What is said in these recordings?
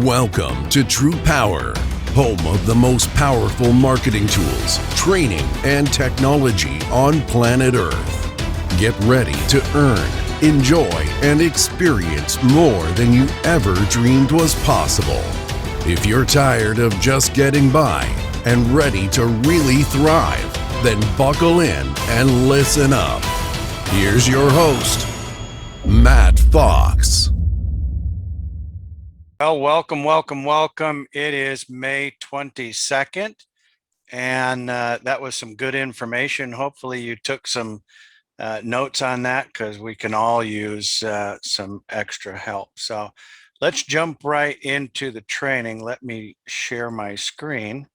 Welcome to TruPowur, home of the most powerful marketing tools, training, and technology on planet Earth. Get ready to earn, enjoy, and experience more than you ever dreamed was possible. If you're tired of just getting by and ready to really thrive, then buckle in and listen up. Here's your host, Matt Fox. Well, welcome. It is May 22nd, and that was some good information. Hopefully you took some notes on that because we can all use some extra help. So let's jump right into the training. Let me share my screen.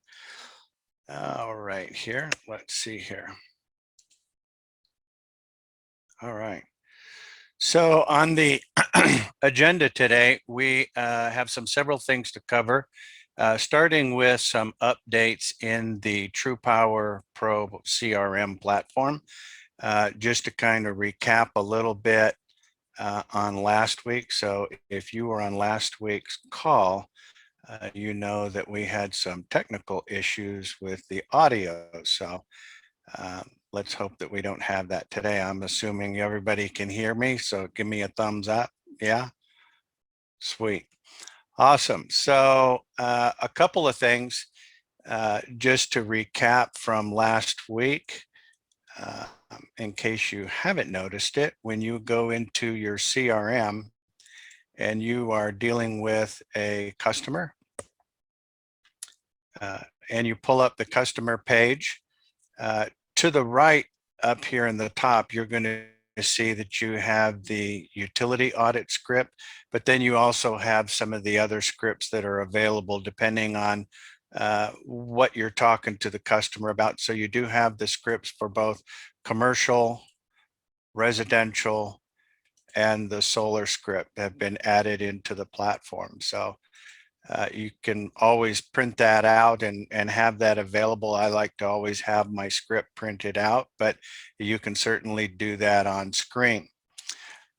All right, here. Let's see here. All right. So on the agenda today, we have several things to cover, starting with some updates in the TruPowur Pro CRM platform. Just to kind of recap a little bit on last week. So if you were on last week's call, you know that we had some technical issues with the audio. So let's hope that we don't have that today. I'm assuming everybody can hear me, so give me a thumbs up. Yeah, sweet, awesome. So a couple of things just to recap from last week, in case you haven't noticed it. When you go into your CRM and you are dealing with a customer and you pull up the customer page, to the right up here in the top, you're going to see that you have the utility audit script, but then you also have some of the other scripts that are available depending on what you're talking to the customer about. So you do have the scripts for both commercial, residential, and the solar script have been added into the platform. So you can always print that out and have that available. I like to always have my script printed out, but you can certainly do that on screen.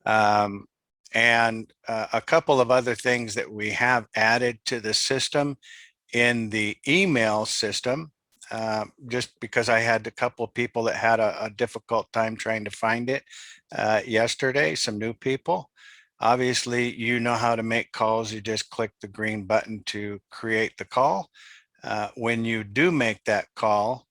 And a couple of other things that we have added to the system in the email system, just because I had a couple of people that had a difficult time trying to find it yesterday, some new people. Obviously, you know how to make calls. You just click the green button to create the call. When you do make that call,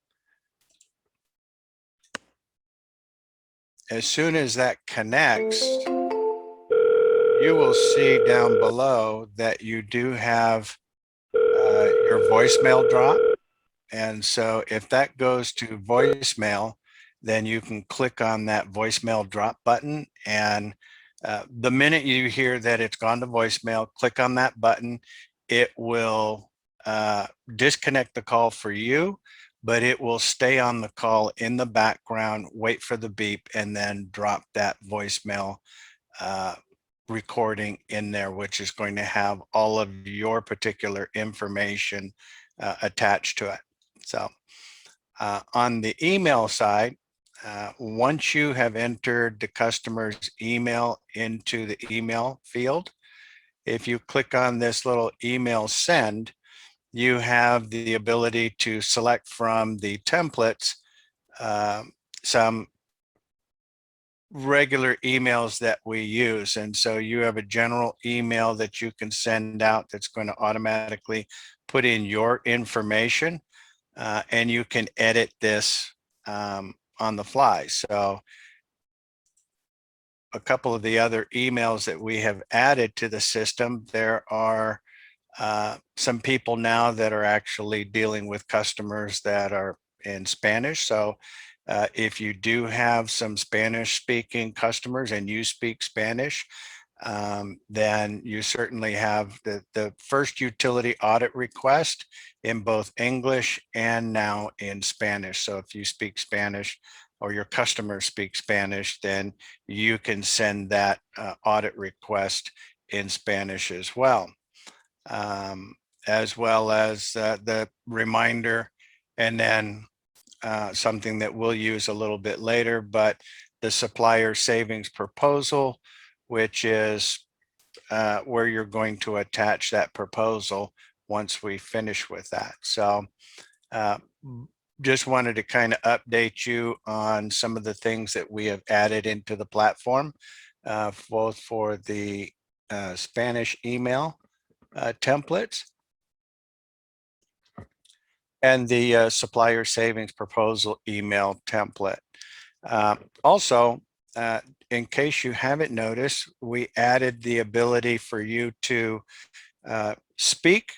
as soon as that connects, you will see down below that you do have your voicemail drop. And so if that goes to voicemail, then you can click on that voicemail drop button, and the minute you hear that it's gone to voicemail, click on that button. It will disconnect the call for you, but it will stay on the call in the background, wait for the beep, and then drop that voicemail recording in there, which is going to have all of your particular information attached to it. So on the email side, once you have entered the customer's email into the email field, if you click on this little email send, you have the ability to select from the templates some regular emails that we use. And so you have a general email that you can send out that's going to automatically put in your information, and you can edit this on the fly. So a couple of the other emails that we have added to the system, there are some people now that are actually dealing with customers that are in Spanish. So if you do have some Spanish speaking customers and you speak Spanish, then you certainly have the first utility audit request in both English and now in Spanish. So if you speak Spanish or your customer speaks Spanish, then you can send that audit request in Spanish as well. As well as the reminder, and then something that we'll use a little bit later, but the supplier savings proposal, which is where you're going to attach that proposal once we finish with that. So just wanted to kind of update you on some of the things that we have added into the platform, both for the Spanish email templates and the supplier savings proposal email template. Also, in case you haven't noticed, we added the ability for you to speak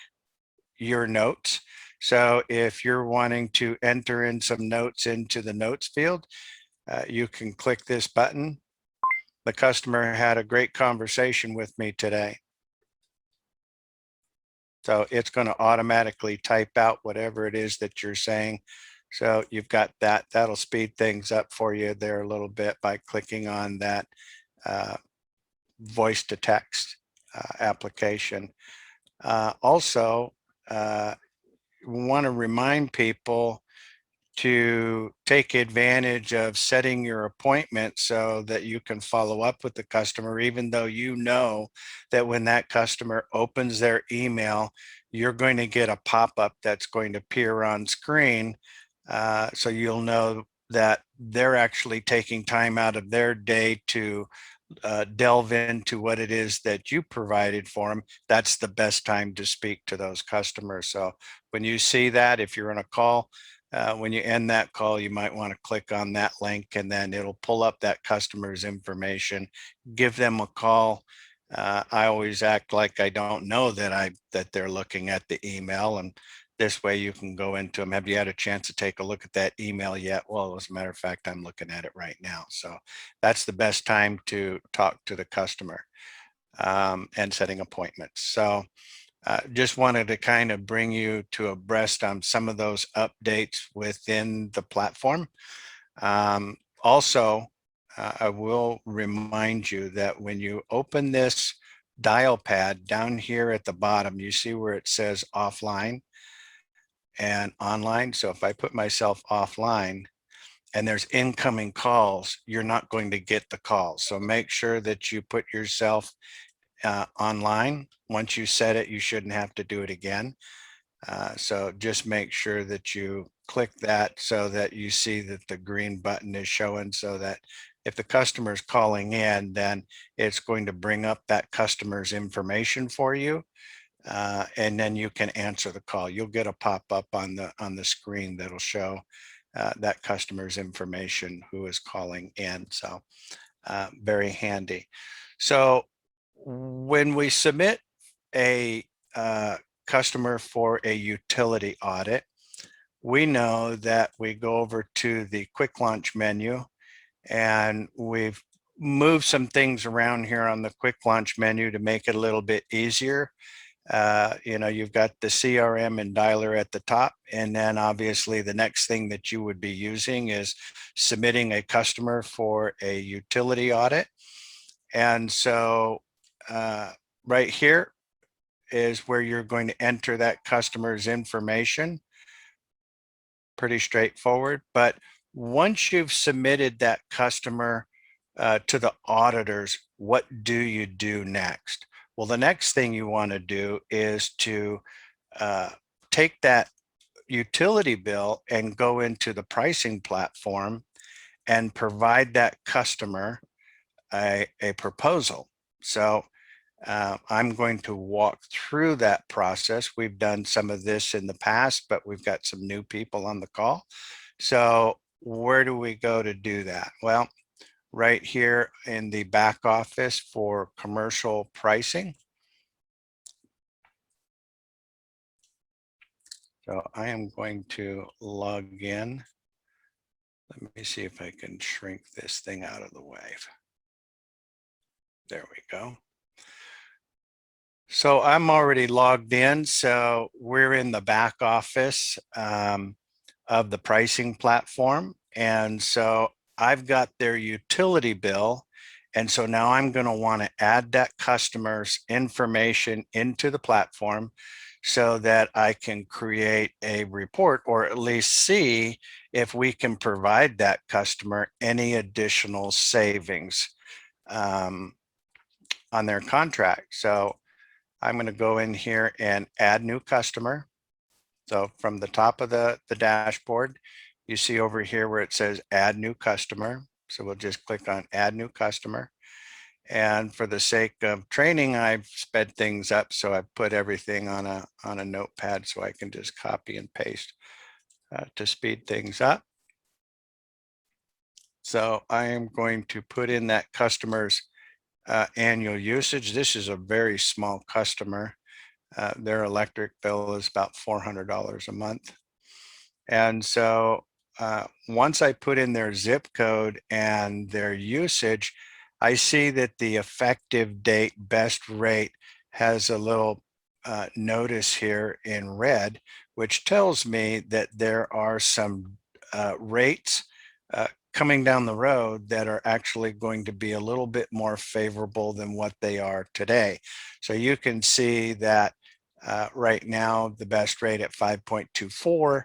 your notes. So if you're wanting to enter in some notes into the notes field, you can click this button. The customer had a great conversation with me today. So it's going to automatically type out whatever it is that you're saying. So you've got that. That'll speed things up for you there a little bit by clicking on that voice to text application. Also, we want to remind people to take advantage of setting your appointment so that you can follow up with the customer, even though you know that when that customer opens their email, you're going to get a pop-up that's going to appear on screen. So you'll know that they're actually taking time out of their day to delve into what it is that you provided for them. That's the best time to speak to those customers. So when you see that, if you're on a call, when you end that call, you might want to click on that link, and then it'll pull up that customer's information. Give them a call. I always act like I don't know that they're looking at the email, and this way you can go into them. Have you had a chance to take a look at that email yet? Well, as a matter of fact, I'm looking at it right now. So that's the best time to talk to the customer and setting appointments. So just wanted to kind of bring you to abreast on some of those updates within the platform. Also, I will remind you that when you open this dial pad down here at the bottom, you see where it says offline and online. So if I put myself offline and there's incoming calls, you're not going to get the calls. So make sure that you put yourself online. Once you set it, you shouldn't have to do it again. So just make sure that you click that so that you see that the green button is showing, so that if the customer is calling in, then it's going to bring up that customer's information for you. And then you can answer the call. You'll get a pop-up on the screen that'll show that customer's information who is calling in. So very handy. So when we submit a customer for a utility audit, we know that we go over to the quick launch menu, and we've moved some things around here on the quick launch menu to make it a little bit easier. You've got the CRM and dialer at the top, and then obviously the next thing that you would be using is submitting a customer for a utility audit. And so right here is where you're going to enter that customer's information. Pretty straightforward. But once you've submitted that customer to the auditors, what do you do next? Well, the next thing you want to do is to take that utility bill and go into the pricing platform and provide that customer a proposal. So I'm going to walk through that process. We've done some of this in the past, but we've got some new people on the call. So where do we go to do that? Well, right here in the back office for commercial pricing. So I am going to log in. Let me see if I can shrink this thing out of the way. There we go. So I'm already logged in. So we're in the back office of the pricing platform. And so I've got their utility bill. And so now I'm going to want to add that customer's information into the platform so that I can create a report, or at least see if we can provide that customer any additional savings. on their contract. So I'm going to go in here and add new customer. So from the top of the dashboard, you see over here where it says add new customer. So we'll just click on add new customer. And for the sake of training, I've sped things up. So I put everything on a notepad so I can just copy and paste to speed things up. So I am going to put in that customer's annual usage. This is a very small customer. Their electric bill is about $400 a month. And so once I put in their zip code and their usage, I see that the effective date best rate has a little notice here in red, which tells me that there are some rates coming down the road that are actually going to be a little bit more favorable than what they are today. So you can see that right now the best rate at 5.24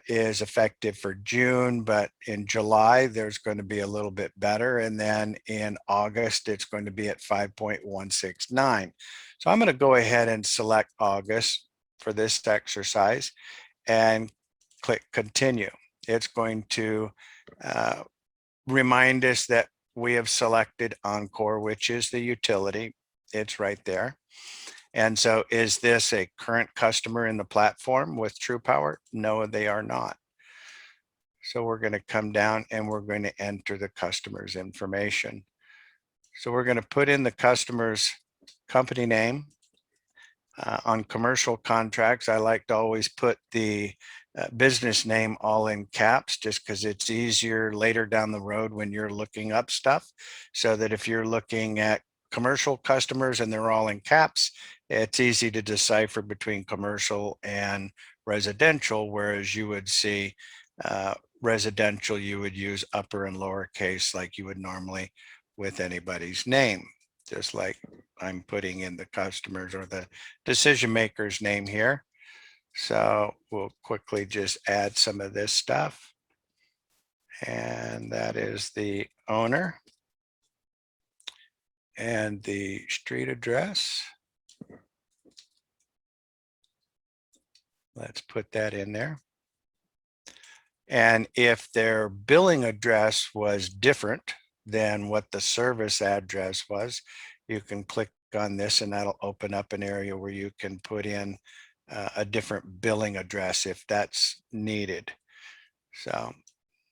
is effective for June, but in July there's going to be a little bit better, and then in August it's going to be at 5.169. So I'm going to go ahead and select August for this exercise and click continue. It's going to remind us that we have selected Encore, which is the utility. It's right there. And so is this a current customer in the platform with TruPowur? No, they are not. So we're going to come down and we're going to enter the customer's information. So we're going to put in the customer's company name. On commercial contracts, I like to always put the business name all in caps, just because it's easier later down the road when you're looking up stuff. So that if you're looking at commercial customers and they're all in caps, it's easy to decipher between commercial and residential, whereas you would see residential, you would use upper and lowercase like you would normally with anybody's name, just like I'm putting in the customers or the decision maker's name here. So we'll quickly just add some of this stuff. And that is the owner and the street address. Let's put that in there. And if their billing address was different than what the service address was, you can click on this and that'll open up an area where you can put in a different billing address if that's needed. So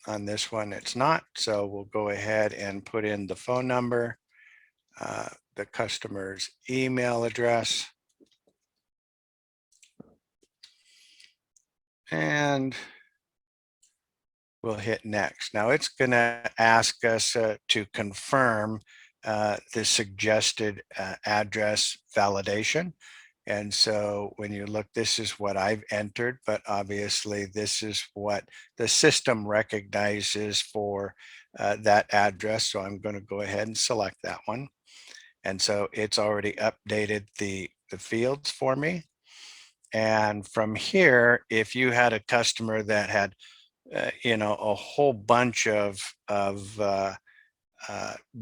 on this one, it's not. So we'll go ahead and put in the phone number, the customer's email address, and we'll hit next. Now it's going to ask us to confirm the suggested address validation. And so when you look, this is what I've entered, but obviously this is what the system recognizes for that address. So I'm going to go ahead and select that one. And so it's already updated the fields for me. And from here, if you had a customer that had a whole bunch of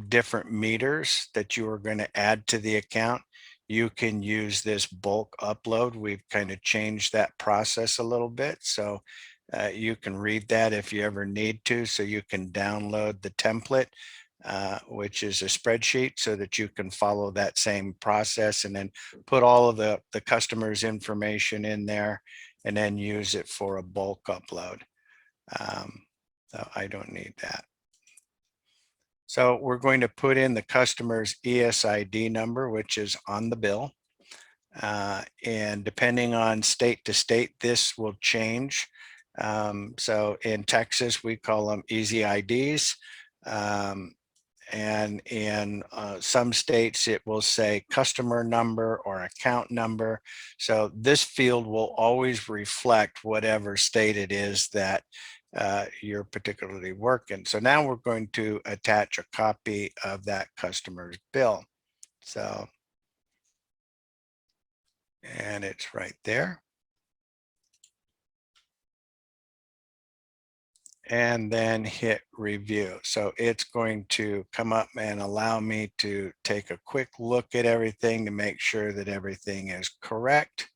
different meters that you are going to add to the account, you can use this bulk upload. We've kind of changed that process a little bit. So you can read that if you ever need to. So you can download the template, which is a spreadsheet, so that you can follow that same process and then put all of the customer's information in there and then use it for a bulk upload. So I don't need that. So we're going to put in the customer's ESID number, which is on the bill. And depending on state to state, this will change. So in Texas, we call them easy IDs. And in some states, it will say customer number or account number. So this field will always reflect whatever state it is that you're particularly working. So now we're going to attach a copy of that customer's bill. So, and it's right there. and then hit review. So it's going to come up and allow me to take a quick look at everything to make sure that everything is correct.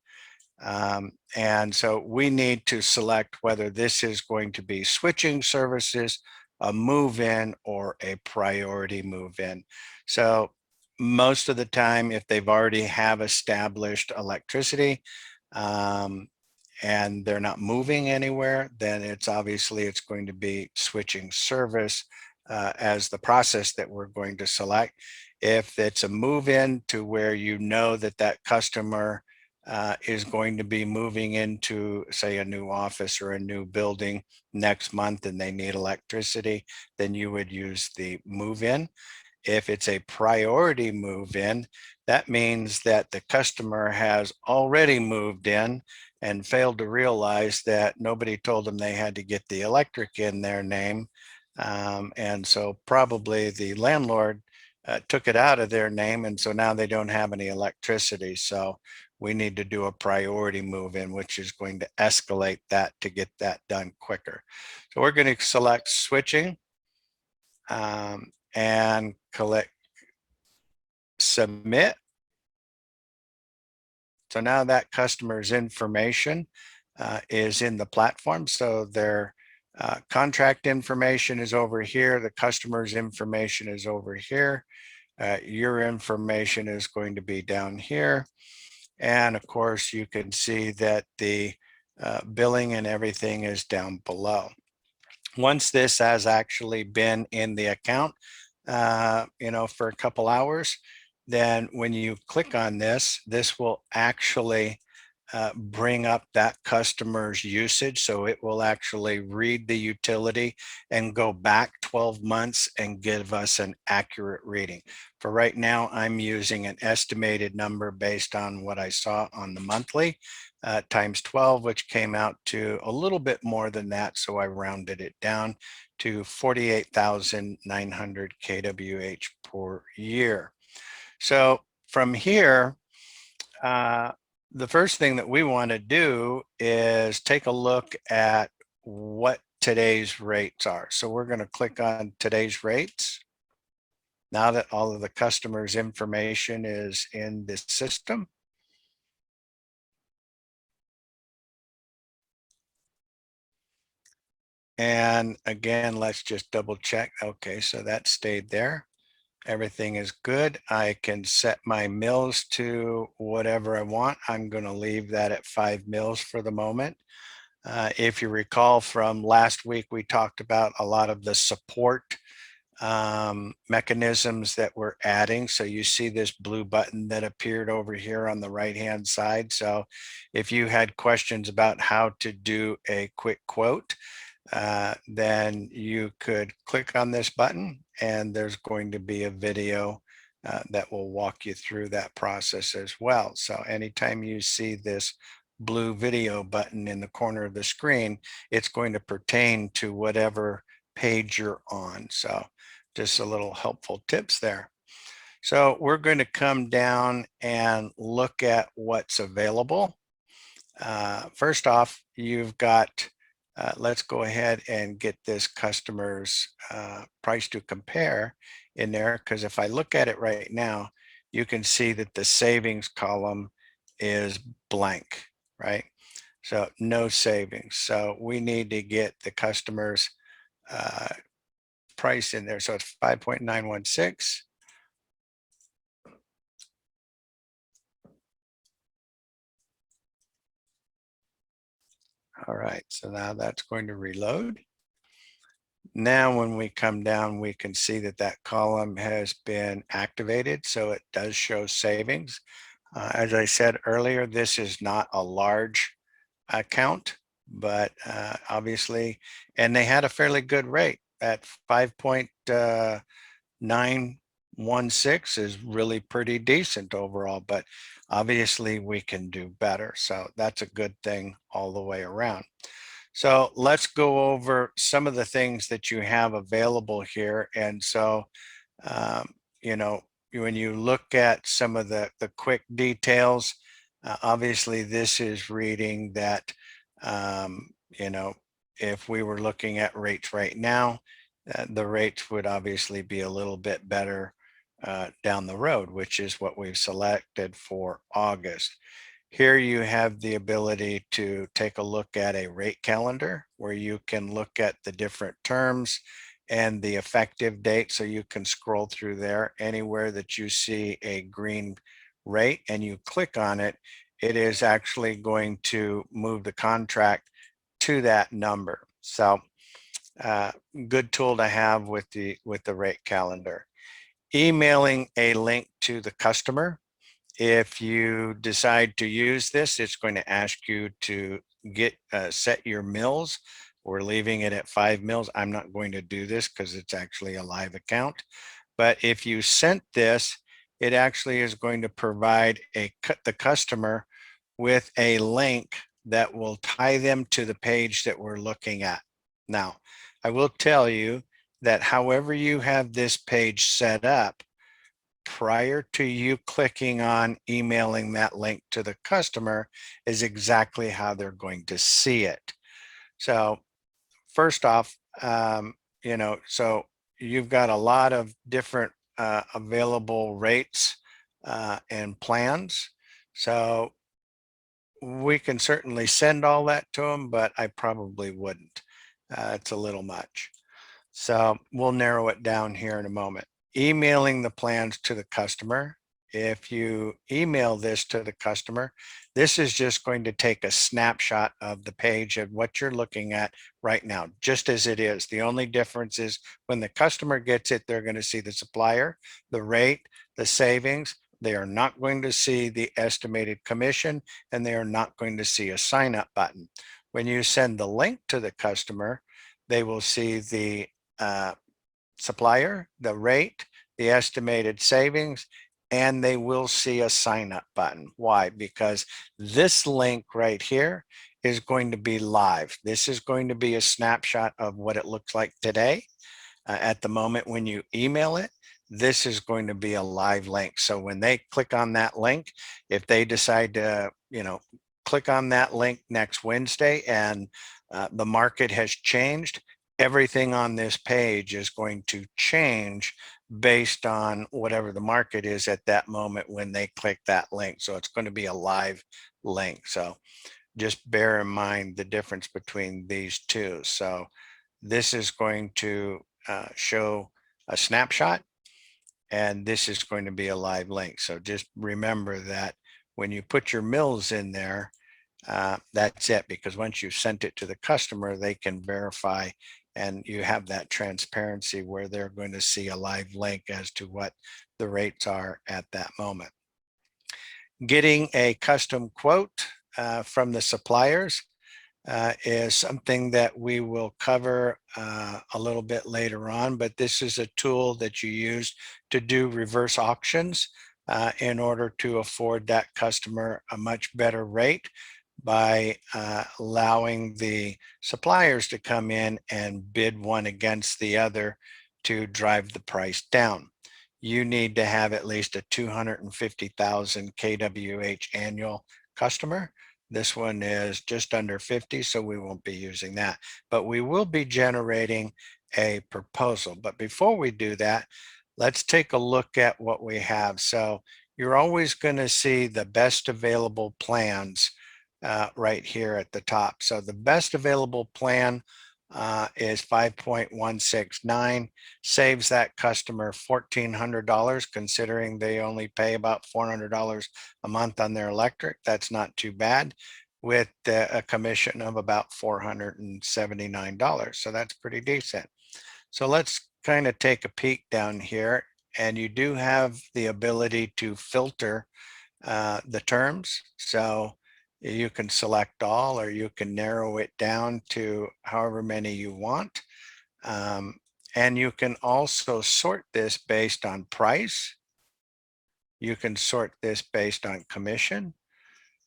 And so we need to select whether this is going to be switching services, a move-in, or a priority move-in. So most of the time, if they've already have established electricity, and they're not moving anywhere, then it's going to be switching service as the process that we're going to select. If it's a move in to where you know that that customer is going to be moving into, say, a new office or a new building next month and they need electricity, then you would use the move in. If it's a priority move in, that means that the customer has already moved in and failed to realize that nobody told them they had to get the electric in their name. And so probably the landlord took it out of their name, and so now they don't have any electricity. So we need to do a priority move in, which is going to escalate that to get that done quicker. So we're going to select switching and click submit. So now that customer's information is in the platform. So their contract information is over here. The customer's information is over here. Your information is going to be down here. And of course, you can see that the billing and everything is down below. Once this has actually been in the account, for a couple hours, then when you click on this, this will actually bring up that customer's usage. So it will actually read the utility and go back 12 months and give us an accurate reading. For right now, I'm using an estimated number based on what I saw on the monthly times 12, which came out to a little bit more than that. So I rounded it down to 48,900 kWh per year. So from here, the first thing that we want to do is take a look at what today's rates are. So we're going to click on today's rates. Now that all of the customers' information is in this system. And again, let's just double check. Okay, so that stayed there. Everything is good. I can set my mills to whatever I want. I'm going to leave that at 5 mills for the moment. If you recall from last week, we talked about a lot of the support mechanisms that we're adding. So you see this blue button that appeared over here on the right-hand side. So if you had questions about how to do a quick quote, then you could click on this button and there's going to be a video that will walk you through that process as well. So anytime you see this blue video button in the corner of the screen, it's going to pertain to whatever page you're on. So just a little helpful tips there. So we're going to come down and look at what's available. First off, you've got let's go ahead and get this customer's price to compare in there, because if I look at it right now, you can see that the savings column is blank, right? So no savings. So we need to get the customer's price in there. So it's 5.916. All right, so now that's going to reload. Now, when we come down, we can see that that column has been activated, so it does show savings. As I said earlier, this is not a large account, but obviously, and they had a fairly good rate at 5.916 is really pretty decent overall, but obviously we can do better. So that's a good thing all the way around. So let's go over some of the things that you have available here. And so, when you look at some of the quick details, obviously this is reading that, if we were looking at rates right now, the rates would obviously be a little bit better down the road, which is what we've selected for August. Here you have the ability to take a look at a rate calendar where you can look at the different terms and the effective date. So you can scroll through there anywhere that you see a green rate and you click on it, it is actually going to move the contract to that number. So good tool to have with the rate calendar. Emailing a link to the customer. If you decide to use this, it's going to ask you to set your mills. We're leaving it at 5 mills. I'm not going to do this because it's actually a live account. But if you sent this, it actually is going to provide the customer with a link that will tie them to the page that we're looking at. Now, I will tell you that however you have this page set up, prior to you clicking on emailing that link to the customer is exactly how they're going to see it. So first off, so you've got a lot of different available rates and plans. So we can certainly send all that to them, but I probably wouldn't. It's a little much. So we'll narrow it down here in a moment. Emailing the plans to the customer. If you email this to the customer, this is just going to take a snapshot of the page of what you're looking at right now, just as it is. The only difference is when the customer gets it, they're going to see the supplier, the rate, the savings. They are not going to see the estimated commission, and they are not going to see a sign up button. When you send the link to the customer, they will see the supplier, the rate, the estimated savings, and they will see a sign up button. Why? Because this link right here is going to be live. This is going to be a snapshot of what it looks like today. At the moment when you email it, this is going to be a live link. So when they click on that link, if they decide to, click on that link next Wednesday and the market has changed, everything on this page is going to change based on whatever the market is at that moment when they click that link. So it's going to be a live link. So just bear in mind the difference between these two. So this is going to show a snapshot, and this is going to be a live link. So just remember that when you put your mills in there, that's it, because once you've sent it to the customer, they can verify and you have that transparency where they're going to see a live link as to what the rates are at that moment. Getting a custom quote from the suppliers is something that we will cover a little bit later on, but this is a tool that you use to do reverse auctions in order to afford that customer a much better rate by allowing the suppliers to come in and bid one against the other to drive the price down. You need to have at least a 250,000 kWh annual customer. This one is just under 50, so we won't be using that, but we will be generating a proposal. But before we do that, let's take a look at what we have. So you're always going to see the best available plans right here at the top. So the best available plan is 5.169, saves that customer $1,400, considering they only pay about $400 a month on their electric. That's not too bad, with a commission of about $479. So that's pretty decent. So let's kind of take a peek down here, and you do have the ability to filter the terms. So you can select all, or you can narrow it down to however many you want. And you can also sort this based on price. You can sort this based on commission.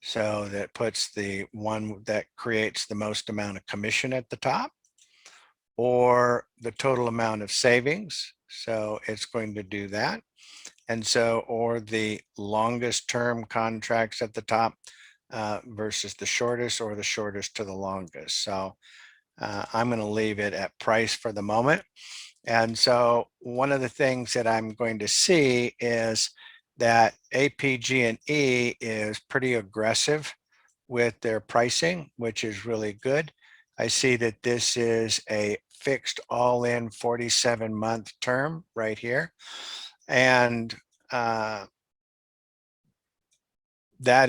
So that puts the one that creates the most amount of commission at the top, or the total amount of savings. So it's going to do that. And so, or the longest term contracts at the top versus the shortest, or the shortest to the longest. So I'm going to leave it at price for the moment. And so one of the things that I'm going to see is that APG&E is pretty aggressive with their pricing, which is really good. I see that this is a fixed all-in 47-month term right here. And that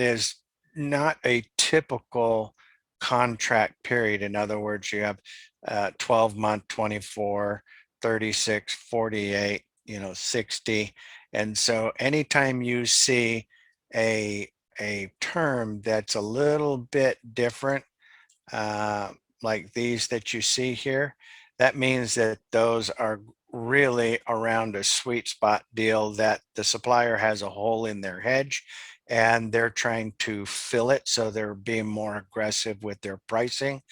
is not a typical contract period. In other words, you have 12-month, 24, 36, 48, 60. And so anytime you see a term that's a little bit different, like these that you see here, that means that those are really around a sweet spot deal that the supplier has a hole in their hedge and they're trying to fill it. So they're being more aggressive with their pricing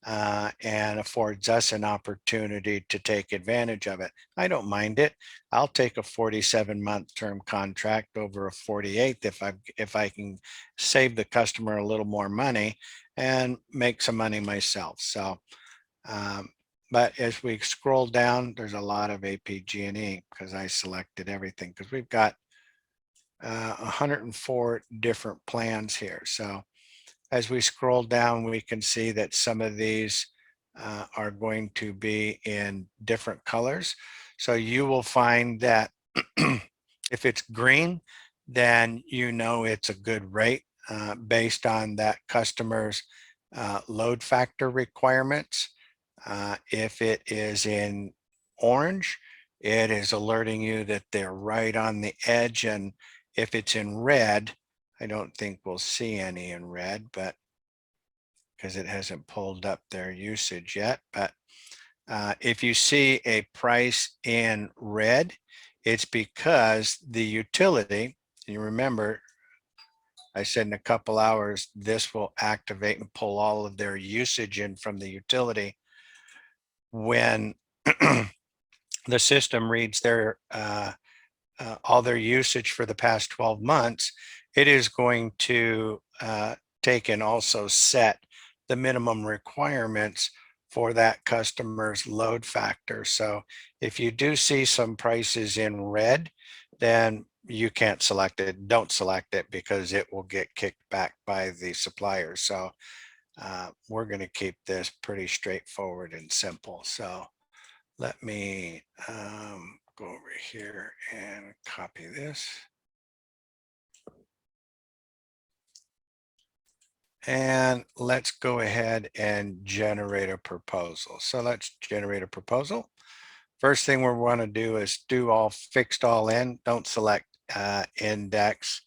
and affords us an opportunity to take advantage of it. I don't mind it. I'll take a 47-month term contract over a 48 if I can save the customer a little more money and make some money myself. So, but as we scroll down, there's a lot of APG&E because I selected everything because we've got 104 different plans here. So as we scroll down, we can see that some of these are going to be in different colors. So you will find that if it's green, then you know it's a good rate based on that customer's load factor requirements. If it is in orange, it is alerting you that they're right on the edge. And if it's in red, I don't think we'll see any in red, but because it hasn't pulled up their usage yet. But if you see a price in red, it's because the utility, you remember, I said in a couple hours, this will activate and pull all of their usage in from the utility. When the system reads their all their usage for the past 12 months, it is going to take and also set the minimum requirements for that customer's load factor. So if you do see some prices in red, then you can't select it. Don't select it because it will get kicked back by the supplier. So we're going to keep this pretty straightforward and simple. So let me go over here and copy this. And let's go ahead and generate a proposal. So let's generate a proposal. First thing we want to do is do all fixed all in. Don't select index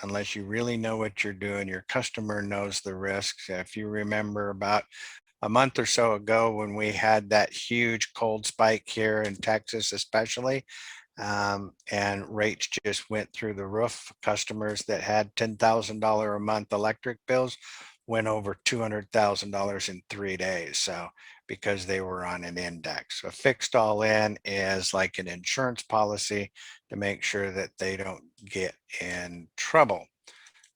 unless you really know what you're doing. Your customer knows the risks. If you remember about a month or so ago when we had that huge cold spike here in Texas, especially, and rates just went through the roof. Customers that had $10,000 a month electric bills went over $200,000 in 3 days. So because they were on an index. So fixed all in is like an insurance policy to make sure that they don't get in trouble.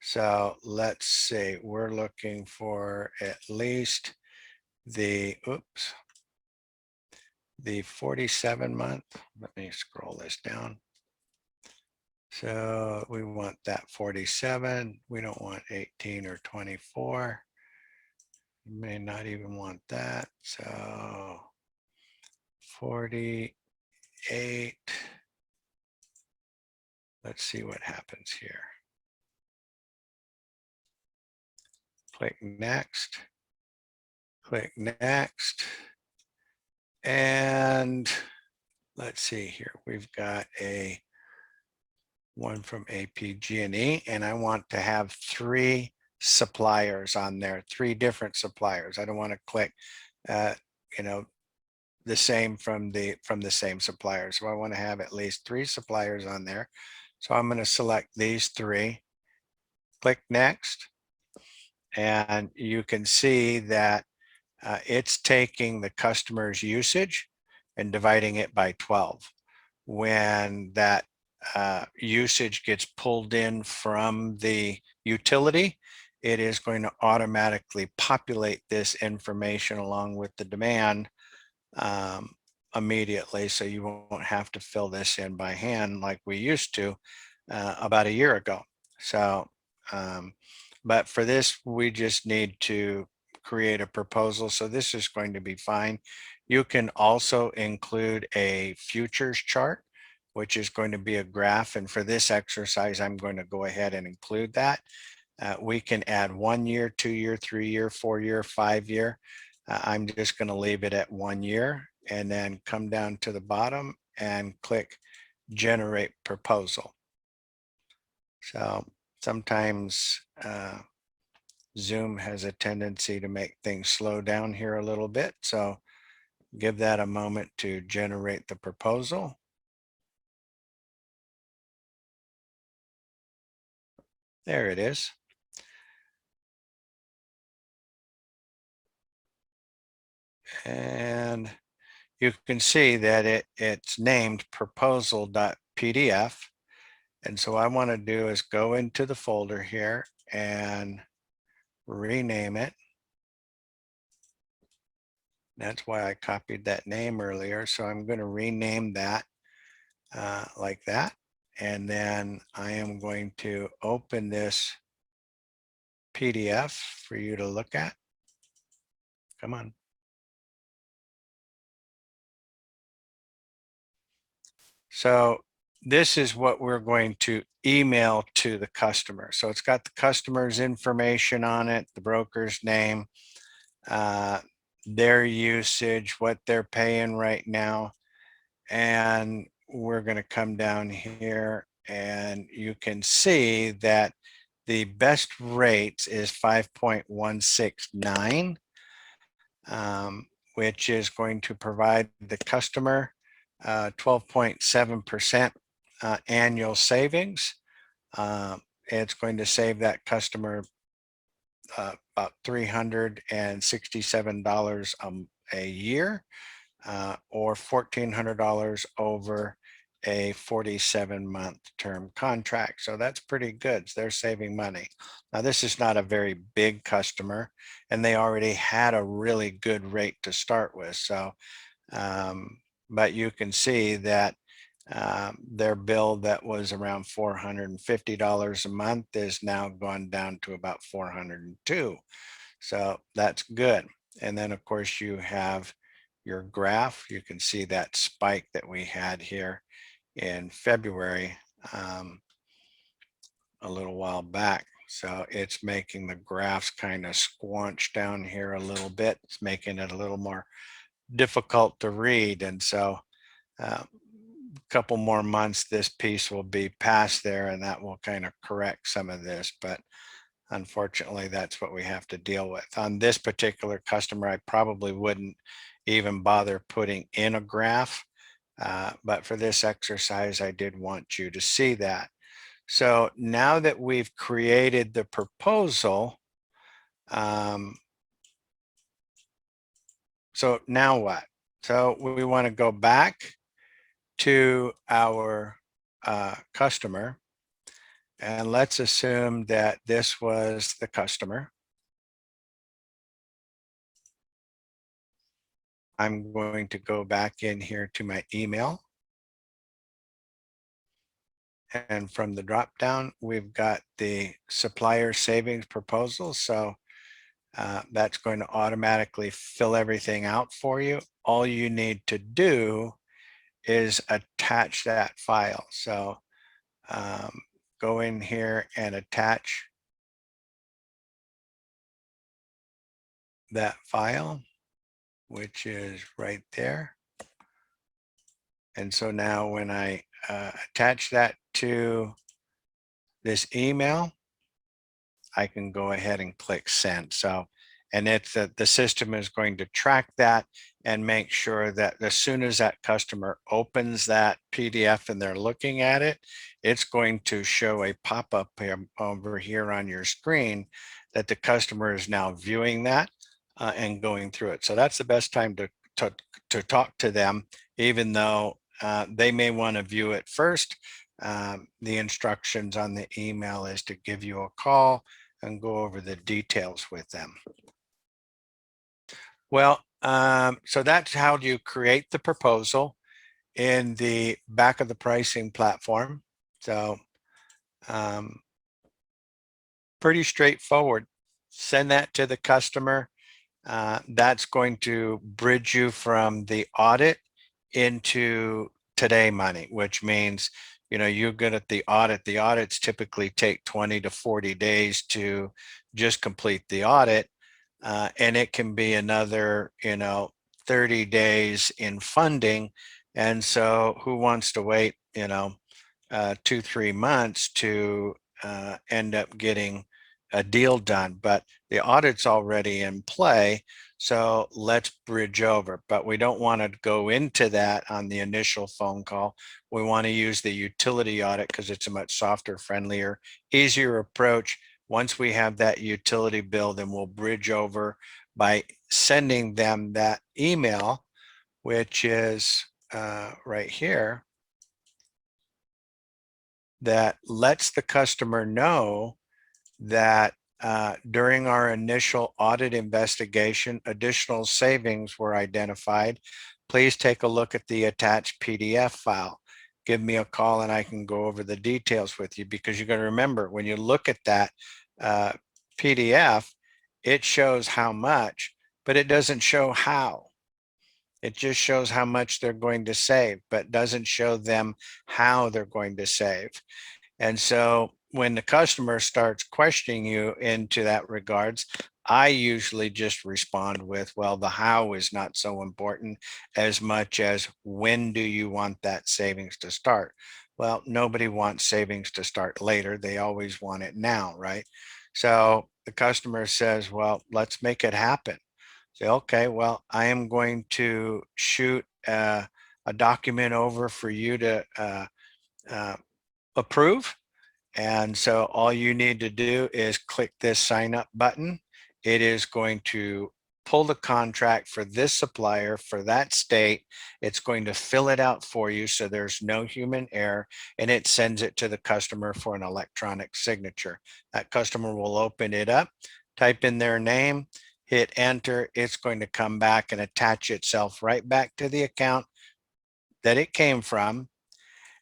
So let's see, we're looking for at least the 47 month. Let me scroll this down. So we want that 47. We don't want 18 or 24. You may not even want that. So 48. Let's see what happens here. Click next. Click next. And let's see here. We've got a one from APG&E, and I want to have 3 suppliers on there, 3 different suppliers. I don't want to click, the same from the same supplier. So I want to have at least 3 suppliers on there. So I'm going to select these 3, click next, and you can see that it's taking the customer's usage and dividing it by 12. When that usage gets pulled in from the utility, it is going to automatically populate this information along with the demand immediately, so you won't have to fill this in by hand like we used to about a year ago. So, but for this, we just need to create a proposal. So this is going to be fine. You can also include a futures chart, which is going to be a graph. And for this exercise, I'm going to go ahead and include that. We can add 1 year, 2 year, 3 year, 4 year, 5 year. I'm just going to leave it at 1 year and then come down to the bottom and click generate proposal. So sometimes Zoom has a tendency to make things slow down here a little bit. So give that a moment to generate the proposal. There it is. And you can see that it's named proposal.pdf. And so what I want to do is go into the folder here and rename it. That's why I copied that name earlier. So I'm going to rename that like that. And then I am going to open this PDF for you to look at. Come on. So this is what we're going to email to the customer. So it's got the customer's information on it, the broker's name, their usage, what they're paying right now. And we're going to come down here and you can see that the best rates is 5.169, which is going to provide the customer 12.7% annual savings. It's going to save that customer about $367 a year, or $1,400 over a 47-month term contract. So that's pretty good. They're saving money. Now, this is not a very big customer, and they already had a really good rate to start with. So, but you can see that their bill that was around $450 a month is now gone down to about $402. So that's good. And then, of course, you have your graph. You can see that spike that we had here in February a little while back. So it's making the graphs kind of squanch down here a little bit. It's making it a little more difficult to read. And so a couple more months, this piece will be past there, and that will kind of correct some of this. But unfortunately, that's what we have to deal with. On this particular customer, I probably wouldn't even bother putting in a graph. But for this exercise, I did want you to see that. So now that we've created the proposal, so now what? So we want to go back to our customer, and let's assume that this was the customer. I'm going to go back in here to my email. And from the drop down, we've got the supplier savings proposal. So that's going to automatically fill everything out for you. All you need to do is attach that file. So go in here and attach that file, which is right there. And so now when I attach that to this email, I can go ahead and click send. So, and it's the system is going to track that and make sure that as soon as that customer opens that PDF and they're looking at it, it's going to show a pop-up over here on your screen that the customer is now viewing that and going through it. So that's the best time to talk to them, even though they may want to view it first. The instructions on the email is to give you a call and go over the details with them. Well, so that's how you create the proposal in the back of the pricing platform. So pretty straightforward. Send that to the customer. That's going to bridge you from the audit into today money, which means, you're good at the audit. The audits typically take 20 to 40 days to just complete the audit. And it can be another, 30 days in funding. And so who wants to wait, 2, 3 months to end up getting a deal done? But the audit's already in play, so let's bridge over. But we don't want to go into that on the initial phone call. We want to use the utility audit because it's a much softer, friendlier, easier approach. Once we have that utility bill, then we'll bridge over by sending them that email, which is right here, that lets the customer know that during our initial audit investigation, additional savings were identified. Please take a look at the attached PDF file. Give me a call and I can go over the details with you, because you're going to remember, when you look at that PDF, it shows how much, but it doesn't show how. It just shows how much they're going to save, but doesn't show them how they're going to save. And so when the customer starts questioning you into that regards, I usually just respond with, well, the how is not so important as much as when do you want that savings to start? Well, nobody wants savings to start later. They always want it now, right? So the customer says, well, let's make it happen. Say, okay, well, I am going to shoot a document over for you to approve. And so all you need to do is click this sign up button. It is going to pull the contract for this supplier for that state. It's going to fill it out for you so there's no human error, and it sends it to the customer for an electronic signature. That customer will open it up, type in their name, hit enter. It's going to come back and attach itself right back to the account that it came from.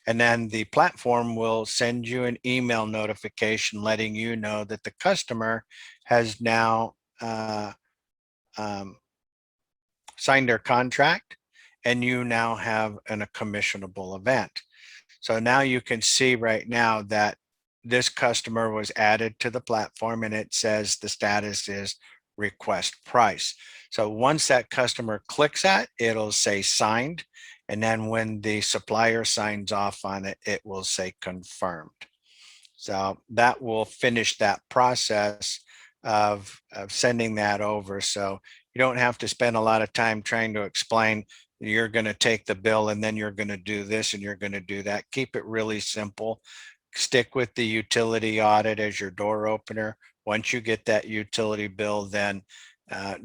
And then the platform will send you an email notification letting you know that the customer has now signed their contract, and you now have a commissionable event. So now you can see right now that this customer was added to the platform, and it says the status is request price. So once that customer clicks that, it'll say signed. And then when the supplier signs off on it, it will say confirmed. So that will finish that process of sending that over. So you don't have to spend a lot of time trying to explain, you're going to take the bill and then you're going to do this and you're going to do that. Keep it really simple. Stick with the utility audit as your door opener. Once you get that utility bill, then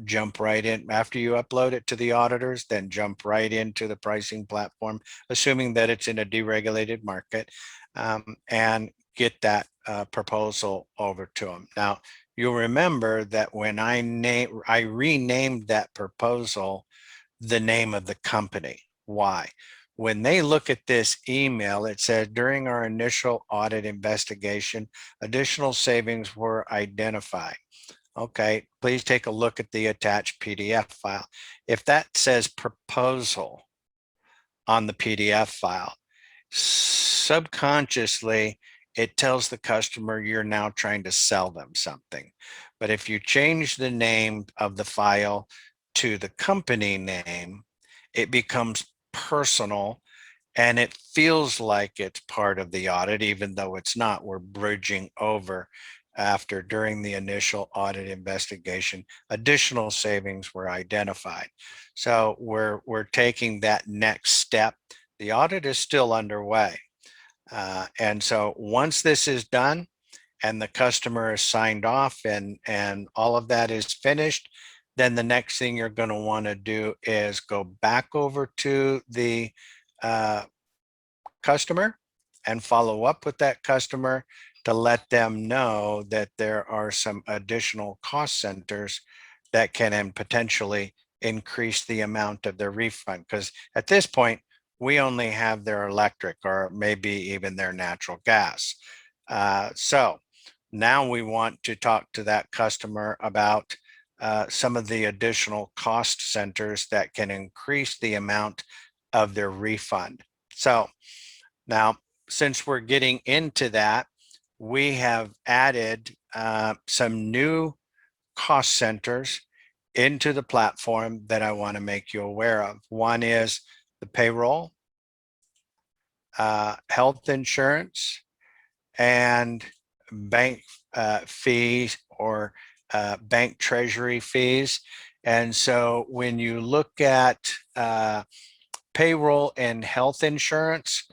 jump right in. After you upload it to the auditors, then jump right into the pricing platform, assuming that it's in a deregulated market, and get that proposal over to them. Now, you'll remember that when I renamed that proposal the name of the company. Why? When they look at this email, it says during our initial audit investigation, additional savings were identified. Okay, please take a look at the attached PDF file. If that says proposal on the PDF file, subconsciously, it tells the customer you're now trying to sell them something. But if you change the name of the file to the company name, it becomes personal and it feels like it's part of the audit, even though it's not. We're bridging over during the initial audit investigation, additional savings were identified. So we're taking that next step. The audit is still underway. And so once this is done and the customer is signed off and all of that is finished, then the next thing you're going to want to do is go back over to the customer and follow up with that customer to let them know that there are some additional cost centers that can then potentially increase the amount of their refund. Because at this point, we only have their electric or maybe even their natural gas. So now we want to talk to that customer about some of the additional cost centers that can increase the amount of their refund. So now, since we're getting into that, we have added some new cost centers into the platform that I want to make you aware of. One is the payroll, health insurance, and bank fees or bank treasury fees. And so when you look at payroll and health insurance,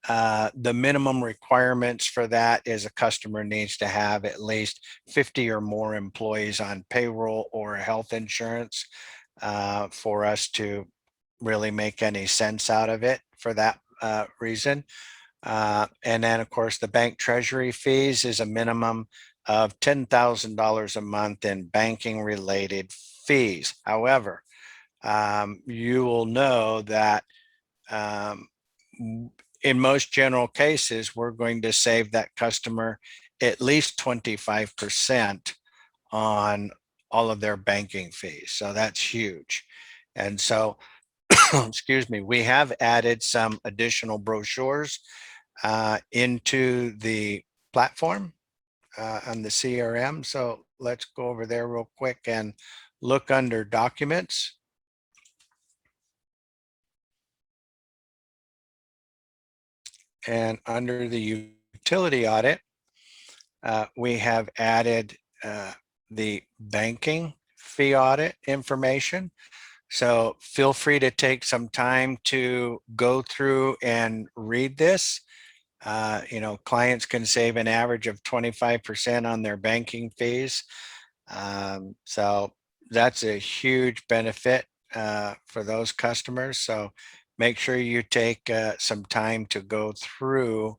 the minimum requirements for that is a customer needs to have at least 50 or more employees on payroll or health insurance for us to really make any sense out of it for that reason. And then, of course, the bank treasury fees is a minimum of $10,000 a month in banking related fees. However, you will know that um, in most general cases, we're going to save that customer at least 25% on all of their banking fees. So that's huge. And so, excuse me, we have added some additional brochures into the platform on the CRM. So let's go over there real quick and look under documents. And under the utility audit, we have added the banking fee audit information. So feel free to take some time to go through and read this. Clients can save an average of 25% on their banking fees. So that's a huge benefit for those customers. So make sure you take some time to go through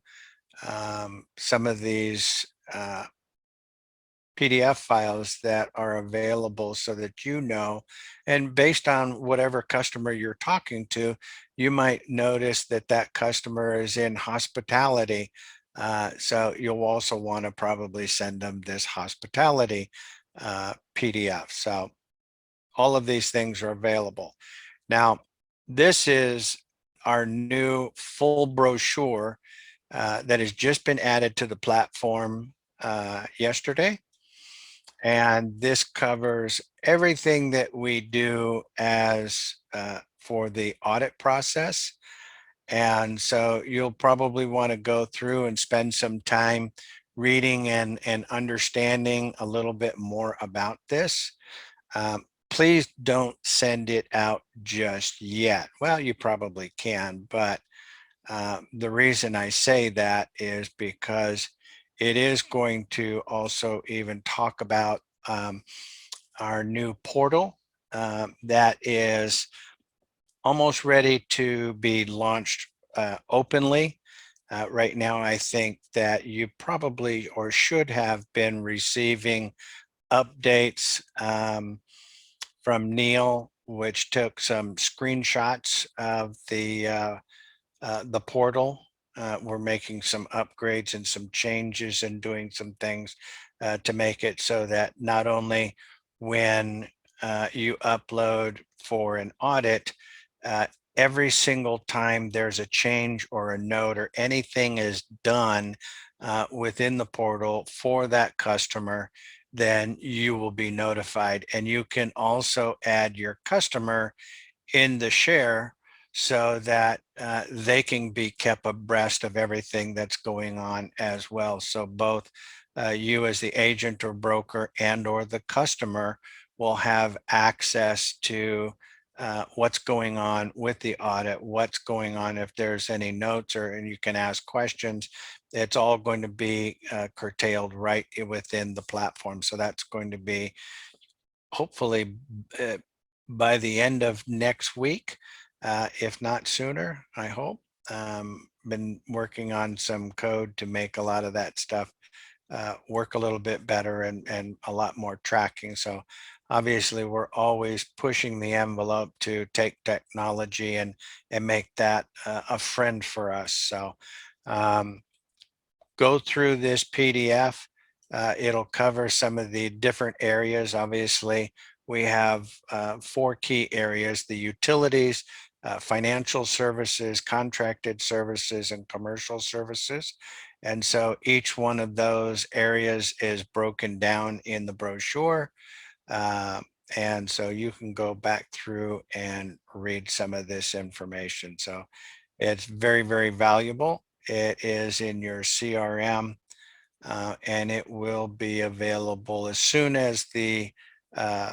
some of these PDF files that are available so that you know, and based on whatever customer you're talking to, you might notice that that customer is in hospitality. So you'll also want to probably send them this hospitality PDF. So all of these things are available. Now, this is our new full brochure that has just been added to the platform yesterday. And this covers everything that we do as for the audit process. And so you'll probably want to go through and spend some time reading and understanding a little bit more about this. Please don't send it out just yet. Well, you probably can, but the reason I say that is because it is going to also even talk about our new portal that is almost ready to be launched openly. Right now, I think that you probably or should have been receiving updates from Neil, which took some screenshots of the portal. We're making some upgrades and some changes and doing some things to make it so that not only when you upload for an audit, uh, every single time there's a change or a note or anything is done within the portal for that customer, then you will be notified. And you can also add your customer in the share so that they can be kept abreast of everything that's going on as well. So both you as the agent or broker and or the customer will have access to what's going on with the audit, what's going on if there's any notes or and you can ask questions. It's all going to be curtailed right within the platform. So that's going to be hopefully by the end of next week, if not sooner, I hope. been working on some code to make a lot of that stuff work a little bit better and a lot more tracking. So obviously we're always pushing the envelope to take technology and make that a friend for us. So um, go through this PDF. It'll cover some of the different areas. Obviously, we have 4 key areas: the utilities, financial services, contracted services, and commercial services. And so each one of those areas is broken down in the brochure. Uh, and so you can go back through and read some of this information. So it's very, very valuable. It is in your CRM, and it will be available as soon as uh,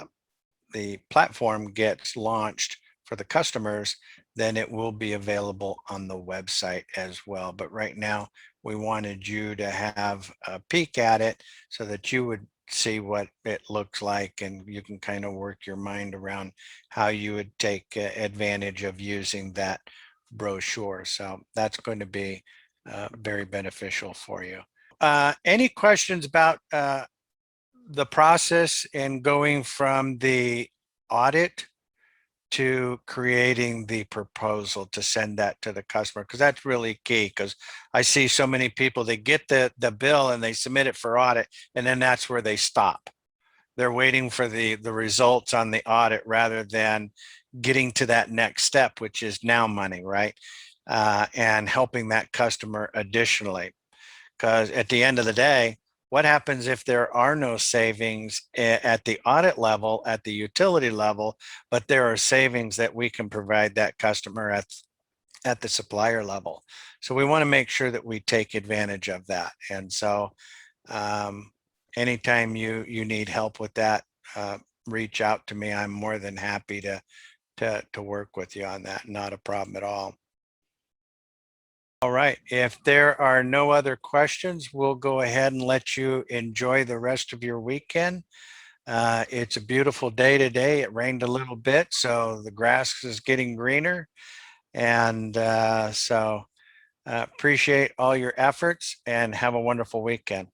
the platform gets launched for the customers. Then it will be available on the website as well. But right now, we wanted you to have a peek at it so that you would see what it looks like, and you can kind of work your mind around how you would take advantage of using that brochure. So that's going to be very beneficial for you. Any questions about the process in going from the audit to creating the proposal to send that to the customer? Because that's really key, because I see so many people, they get the bill and they submit it for audit, and then that's where they stop. They're waiting for the results on the audit rather than getting to that next step, which is now money, right? And helping that customer additionally. Because at the end of the day, what happens if there are no savings at the audit level, at the utility level, but there are savings that we can provide that customer at the supplier level? So we want to make sure that we take advantage of that. And so um, anytime you need help with that, reach out to me. I'm more than happy to work with you on that. Not a problem at all. All right. If there are no other questions, we'll go ahead and let you enjoy the rest of your weekend. It's a beautiful day today. It rained a little bit, so the grass is getting greener. And so appreciate all your efforts and have a wonderful weekend.